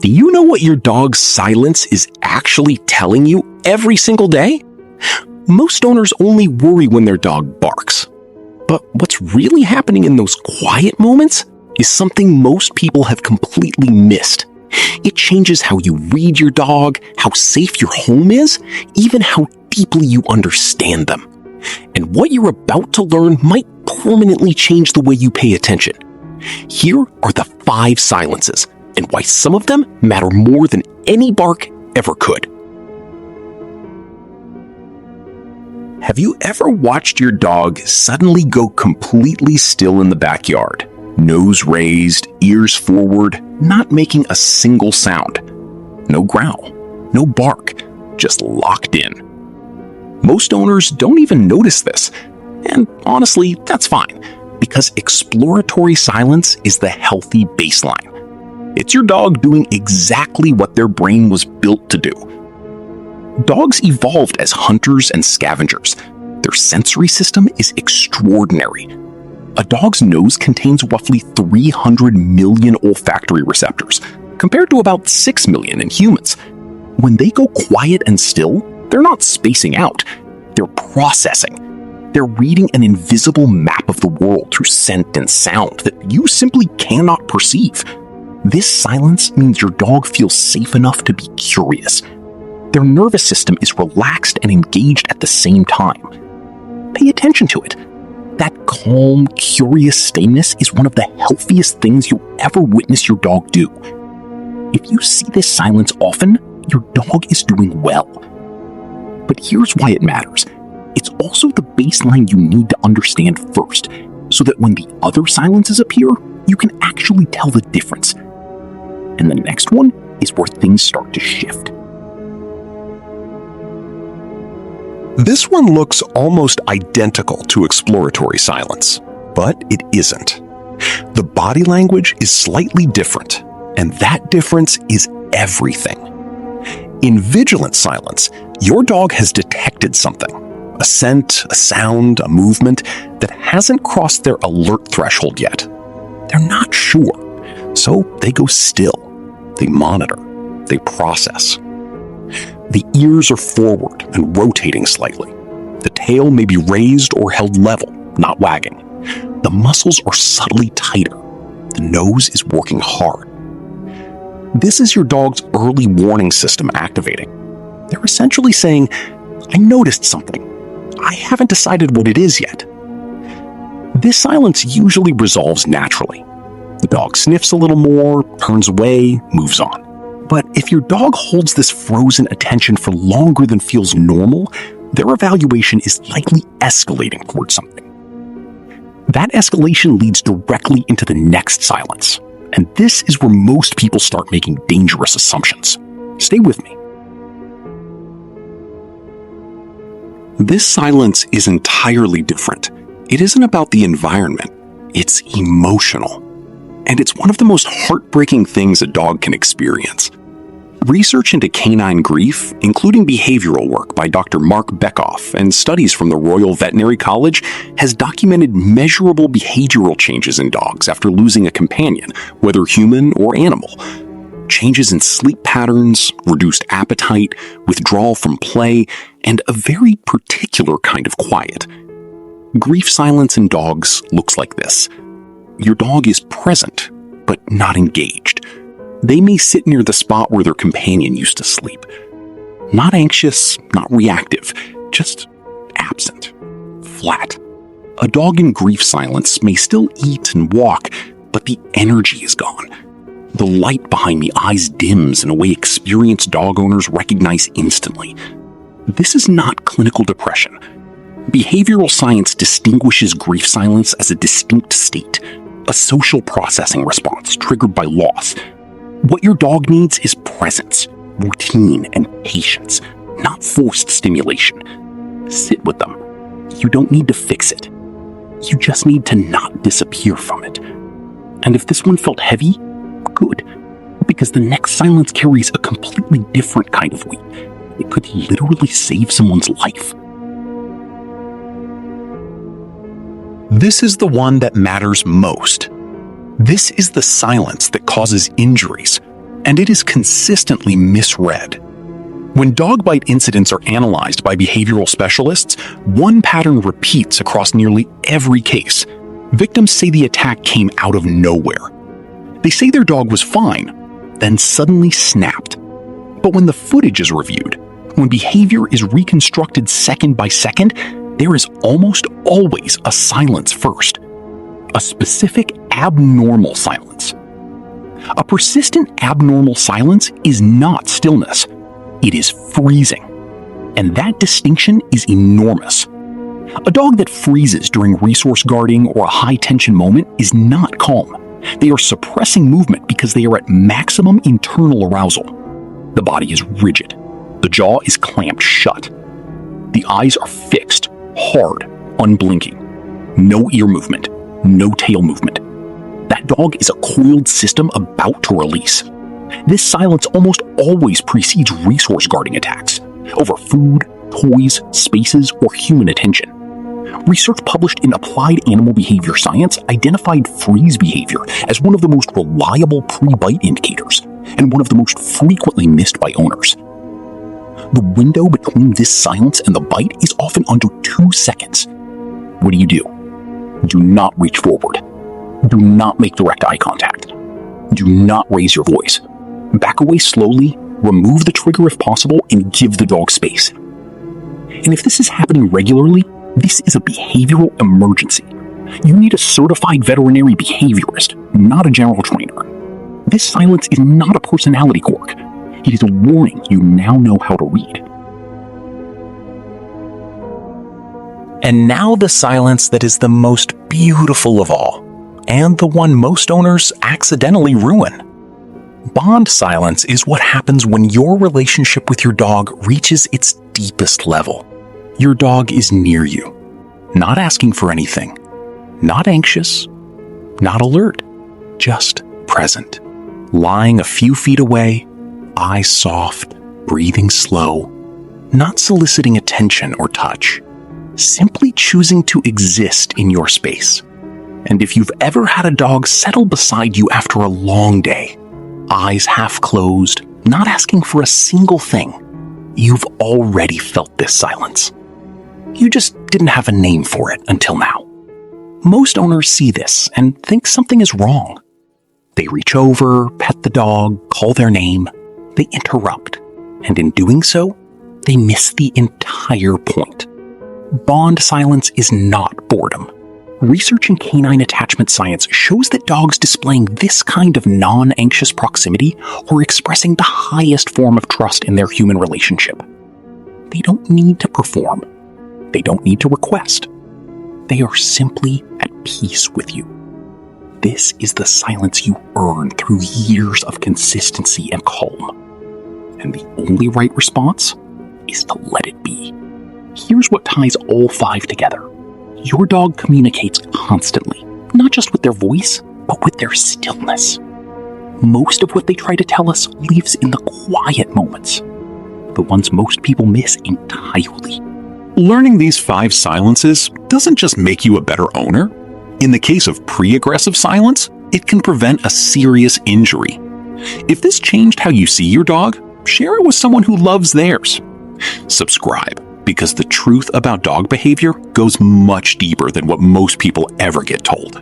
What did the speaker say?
Do you know what your dog's silence is actually telling you every single day? Most owners only worry when their dog barks. But what's really happening in those quiet moments is something most people have completely missed. It changes how you read your dog, how safe your home is, even how deeply you understand them. And what you're about to learn might permanently change the way you pay attention. Here are the 5 silences, and why some of them matter more than any bark ever could. Have you ever watched your dog suddenly go completely still in the backyard? Nose raised, ears forward, not making a single sound. No growl, no bark, just locked in. Most owners don't even notice this, and honestly, that's fine, because exploratory silence is the healthy baseline. It's your dog doing exactly what their brain was built to do. Dogs evolved as hunters and scavengers. Their sensory system is extraordinary. A dog's nose contains roughly 300 million olfactory receptors, compared to about 6 million in humans. When they go quiet and still, they're not spacing out. They're processing. They're reading an invisible map of the world through scent and sound that you simply cannot perceive. This silence means your dog feels safe enough to be curious. Their nervous system is relaxed and engaged at the same time. Pay attention to it. That calm, curious stillness is one of the healthiest things you'll ever witness your dog do. If you see this silence often, your dog is doing well. But here's why it matters. It's also the baseline you need to understand first, so that when the other silences appear, you can actually tell the difference. And the next one is where things start to shift. This one looks almost identical to exploratory silence, but it isn't. The body language is slightly different, and that difference is everything. In vigilant silence, your dog has detected something, a scent, a sound, a movement that hasn't crossed their alert threshold yet. They're not sure, so they go still. They monitor. They process. The ears are forward and rotating slightly. The tail may be raised or held level, not wagging. The muscles are subtly tighter. The nose is working hard. This is your dog's early warning system activating. They're essentially saying, I noticed something. I haven't decided what it is yet. This silence usually resolves naturally. The dog sniffs a little more, turns away, moves on. But if your dog holds this frozen attention for longer than feels normal, their evaluation is likely escalating towards something. That escalation leads directly into the next silence, and this is where most people start making dangerous assumptions. Stay with me. This silence is entirely different. It isn't about the environment, it's emotional. And it's one of the most heartbreaking things a dog can experience. Research into canine grief, including behavioral work by Dr. Mark Bekoff and studies from the Royal Veterinary College, has documented measurable behavioral changes in dogs after losing a companion, whether human or animal. Changes in sleep patterns, reduced appetite, withdrawal from play, and a very particular kind of quiet. Grief silence in dogs looks like this. Your dog is present, but not engaged. They may sit near the spot where their companion used to sleep. Not anxious, not reactive, just absent, flat. A dog in grief silence may still eat and walk, but the energy is gone. The light behind the eyes dims in a way experienced dog owners recognize instantly. This is not clinical depression. Behavioral science distinguishes grief silence as a distinct state, a social processing response triggered by loss. What your dog needs is presence, routine, and patience, not forced stimulation. Sit with them. You don't need to fix it. You just need to not disappear from it. And if this one felt heavy, good, because the next silence carries a completely different kind of weight. It could literally save someone's life. This is the one that matters most. This is the silence that causes injuries, and it is consistently misread. When dog bite incidents are analyzed by behavioral specialists, one pattern repeats across nearly every case. Victims say the attack came out of nowhere. They say their dog was fine, then suddenly snapped. But when the footage is reviewed, when behavior is reconstructed second by second, there is almost always a silence first. A specific abnormal silence. A persistent abnormal silence is not stillness. It is freezing. And that distinction is enormous. A dog that freezes during resource guarding or a high-tension moment is not calm. They are suppressing movement because they are at maximum internal arousal. The body is rigid. The jaw is clamped shut. The eyes are fixed, hard, unblinking. No ear movement, no tail movement. That dog is a coiled system about to release. This silence almost always precedes resource guarding attacks over food, toys, spaces, or human attention. Research published in Applied Animal Behavior Science identified freeze behavior as one of the most reliable pre-bite indicators and one of the most frequently missed by owners. The window between this silence and the bite is often under 2 seconds. What do? Do not reach forward. Do not make direct eye contact. Do not raise your voice. Back away slowly, remove the trigger if possible, and give the dog space. And if this is happening regularly, this is a behavioral emergency. You need a certified veterinary behaviorist, not a general trainer. This silence is not a personality quirk. It is a warning you now know how to read. And now the silence that is the most beautiful of all, and the one most owners accidentally ruin. Bond silence is what happens when your relationship with your dog reaches its deepest level. Your dog is near you, not asking for anything, not anxious, not alert, just present, lying a few feet away, eyes soft, breathing slow, not soliciting attention or touch, simply choosing to exist in your space. And if you've ever had a dog settle beside you after a long day, eyes half closed, not asking for a single thing, you've already felt this silence. You just didn't have a name for it until now. Most owners see this and think something is wrong. They reach over, pet the dog, call their name. They interrupt, and in doing so, they miss the entire point. Bond silence is not boredom. Research in canine attachment science shows that dogs displaying this kind of non-anxious proximity are expressing the highest form of trust in their human relationship. They don't need to perform. They don't need to request. They are simply at peace with you. This is the silence you earn through years of consistency and calm. And the only right response is to let it be. Here's what ties all 5 together. Your dog communicates constantly, not just with their voice, but with their stillness. Most of what they try to tell us lives in the quiet moments, the ones most people miss entirely. Learning these 5 silences doesn't just make you a better owner. In the case of pre-aggressive silence, it can prevent a serious injury. If this changed how you see your dog, share it with someone who loves theirs. Subscribe, because the truth about dog behavior goes much deeper than what most people ever get told.